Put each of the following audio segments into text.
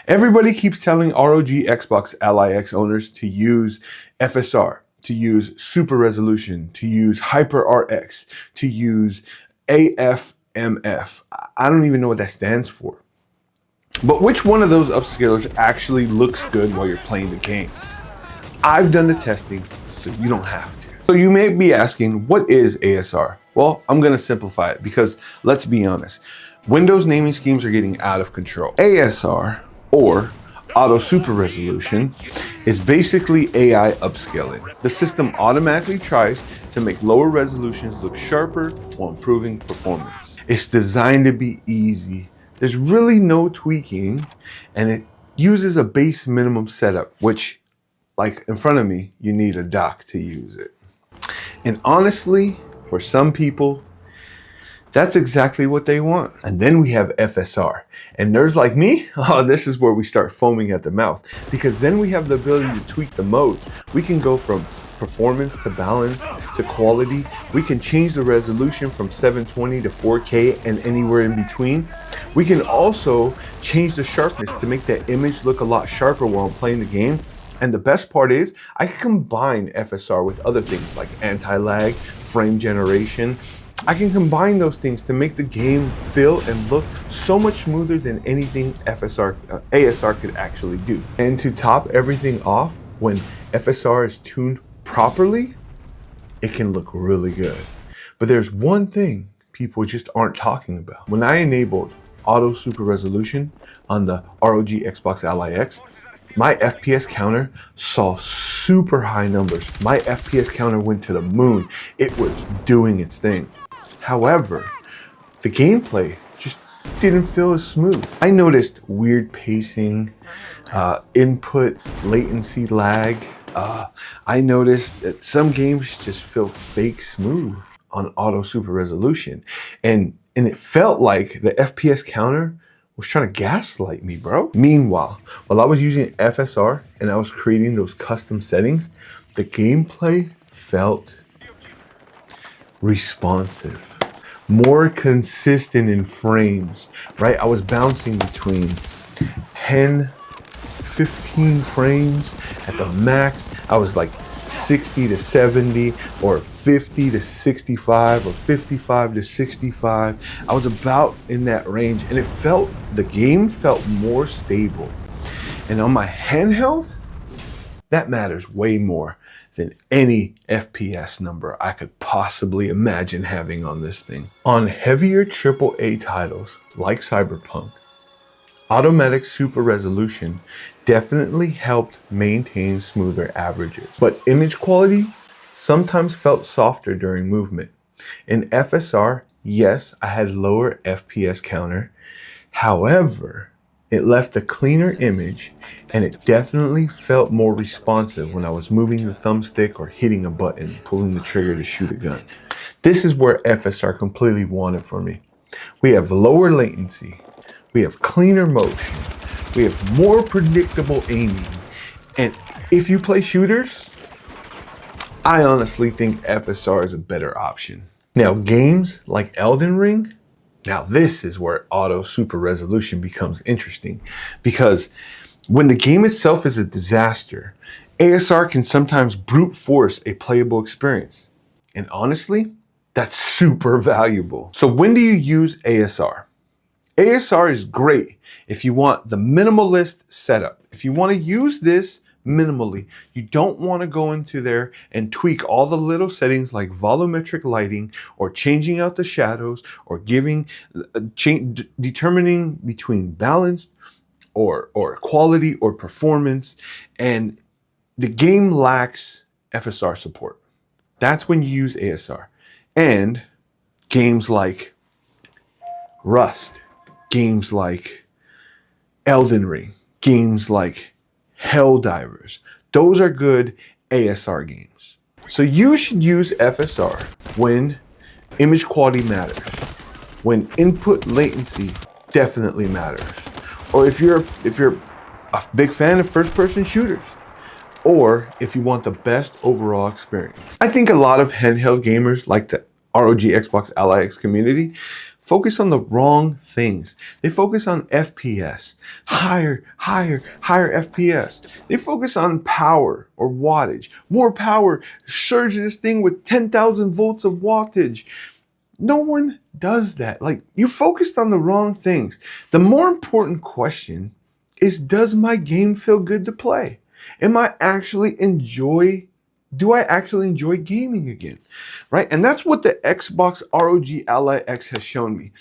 Everybody keeps telling ROG Xbox Ally X owners to use FSR, to use Super Resolution, to use Hyper RX, to use AFMF. I don't even know what that stands for. But which one of those upscalers actually looks good while you're playing the game? I've done the testing, so you don't have to. So you may be asking, what is ASR? Well, I'm gonna simplify it because let's be honest, Windows naming schemes are getting out of control. ASR, or Auto Super Resolution, is basically AI upscaling. The system automatically tries to make lower resolutions look sharper while improving performance. It's designed to be easy. There's really no tweaking, and it uses a base minimum setup, which, like in front of me, you need a dock to use it. And honestly, for some people, that's exactly what they want. And then we have FSR. And nerds like me, oh, this is where we start foaming at the mouth, because then we have the ability to tweak the modes. We can go from performance to balance to quality. We can change the resolution from 720 to 4K and anywhere in between. We can also change the sharpness to make that image look a lot sharper while I'm playing the game. And the best part is I can combine FSR with other things like anti-lag, frame generation. I can combine those things to make the game feel and look so much smoother than anything ASR could actually do. And to top everything off, when FSR is tuned properly, it can look really good. But there's one thing people just aren't talking about. When I enabled Auto Super Resolution on the ROG Xbox Ally X, my FPS counter saw super high numbers. My FPS counter went to the moon. It was doing its thing. However, the gameplay just didn't feel as smooth. I noticed weird pacing, input latency lag. I noticed that some games just feel fake smooth on Auto Super Resolution. And it felt like the FPS counter was trying to gaslight me, bro. Meanwhile, while I was using FSR and I was creating those custom settings, the gameplay felt responsive, more consistent in frames, right? I was bouncing between 10, 15 frames at the max. I was like 60 to 70 or 50 to 65 or 55 to 65. I was about in that range, and the game felt more stable. And on my handheld, that matters way more than any FPS number I could possibly imagine having on this thing. On heavier AAA titles like Cyberpunk, automatic super resolution definitely helped maintain smoother averages. But image quality sometimes felt softer during movement. In FSR, yes, I had lower FPS counter. However, it left a cleaner image, and it definitely felt more responsive when I was moving the thumbstick or hitting a button, pulling the trigger to shoot a gun. This is where FSR completely won it for me. We have lower latency, we have cleaner motion, we have more predictable aiming, and if you play shooters, I honestly think FSR is a better option. Now, games like Elden Ring, now this is where Auto Super Resolution becomes interesting, because when the game itself is a disaster, ASR can sometimes brute force a playable experience. And honestly, that's super valuable. So when do you use ASR? ASR is great if you want the minimalist setup. If you want to use this minimally, you don't want to go into there and tweak all the little settings like volumetric lighting or changing out the shadows or determining between balance or quality or performance, and the game lacks FSR support. That's when you use ASR. And games like Rust, games like Elden Ring, games like Helldivers, those are good ASR games. So you should use FSR when image quality matters, when input latency definitely matters, or if you're a big fan of first-person shooters, or if you want the best overall experience. I think a lot of handheld gamers like the ROG Xbox Ally X community focus on the wrong things. They focus on FPS, higher FPS. They focus on power or wattage, more power, surge this thing with 10,000 volts of wattage. No one does that. Like, you're focused on the wrong things. The more important question is, does my game feel good to play? Do I actually enjoy gaming again? Right? And that's what the Xbox ROG Ally X has shown me.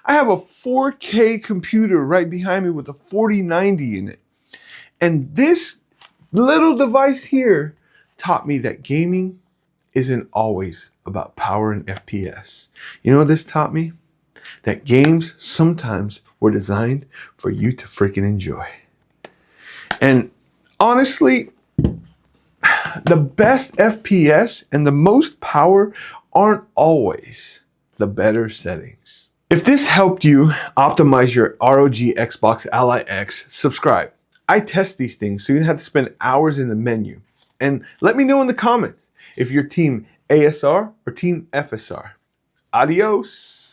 I have a 4K computer right behind me with a 4090 in it. And this little device here taught me that gaming isn't always about power and FPS. You know what this taught me? That games sometimes were designed for you to freaking enjoy. And honestly, the best FPS and the most power aren't always the better settings. If this helped you optimize your ROG Xbox Ally X, subscribe. I test these things so you don't have to spend hours in the menu. And let me know in the comments if you're team ASR or team FSR. Adios.